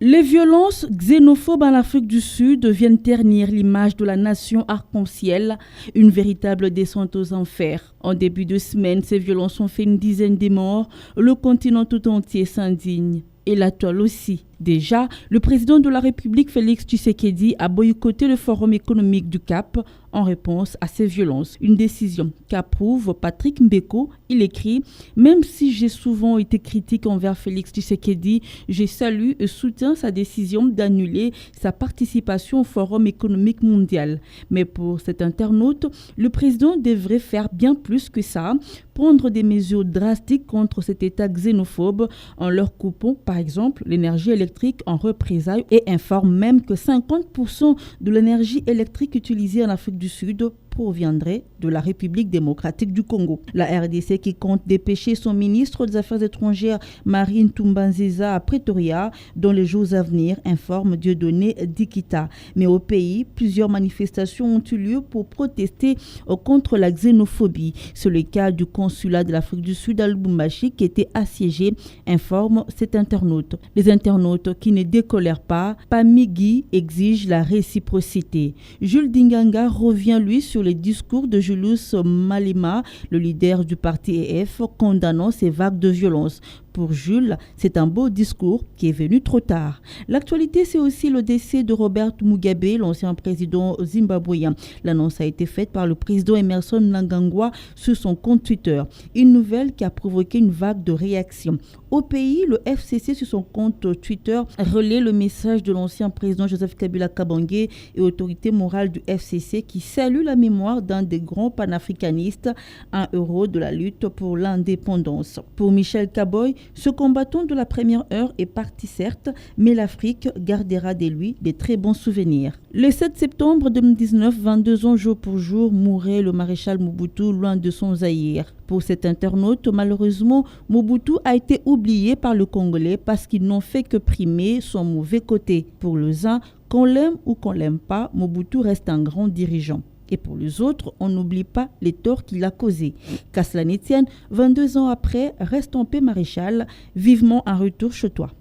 Les violences xénophobes en Afrique du Sud viennent ternir l'image de la nation arc-en-ciel, une véritable descente aux enfers. En début de semaine, ces violences ont fait une dizaine de morts. Le continent tout entier s'indigne. Et la toile aussi. Déjà, le président de la République, Félix Tshisekedi, a boycotté le Forum économique du Cap en réponse à ces violences. Une décision qu'approuve Patrick Mbeko. Il écrit « Même si j'ai souvent été critique envers Félix Tshisekedi, je salue et soutiens sa décision d'annuler sa participation au Forum économique mondial. Mais pour cet internaute, le président devrait faire bien plus que ça, prendre des mesures drastiques contre cet État xénophobe en leur coupant, par exemple, l'énergie électrique en représailles et informe même que 50% de l'énergie électrique utilisée en Afrique du Sud proviendrait de la République démocratique du Congo. La RDC qui compte dépêcher son ministre des Affaires étrangères Marine Toumbanziza à Pretoria dans les jours à venir, informe Dieudonné Dikita. Mais au pays, plusieurs manifestations ont eu lieu pour protester contre la xénophobie. C'est le cas du consulat de l'Afrique du Sud à Lubumbashi qui était assiégé, informe cet internaute. Les internautes qui ne décolèrent pas, Pamigui exige la réciprocité. Jules Dinganga revient lui sur les discours de Julius Malema, le leader du parti EF, condamnant ces vagues de violence. Pour Jules, c'est un beau discours qui est venu trop tard. L'actualité, c'est aussi le décès de Robert Mugabe, l'ancien président zimbabwéen. L'annonce a été faite par le président Emerson Mnangagwa sur son compte Twitter. Une nouvelle qui a provoqué une vague de réactions. Au pays, le FCC sur son compte Twitter relaie le message de l'ancien président Joseph Kabila Kabange et autorité morale du FCC qui salue la mémoire d'un des grands panafricanistes, un héros de la lutte pour l'indépendance. Pour Michel Kaboy, ce combattant de la première heure est parti certes, mais l'Afrique gardera de lui des très bons souvenirs. Le 7 septembre 2019, 22 ans jour pour jour, mourait le maréchal Mobutu loin de son Zaïre. Pour cet internaute, malheureusement, Mobutu a été oublié par le Congolais parce qu'ils n'ont fait que primer son mauvais côté. Pour les uns, qu'on l'aime ou qu'on l'aime pas, Mobutu reste un grand dirigeant. Et pour les autres, on n'oublie pas les torts qu'il a causés. Qu'à cela ne tienne, 22 ans après, reste en paix maréchal, vivement un retour chez toi.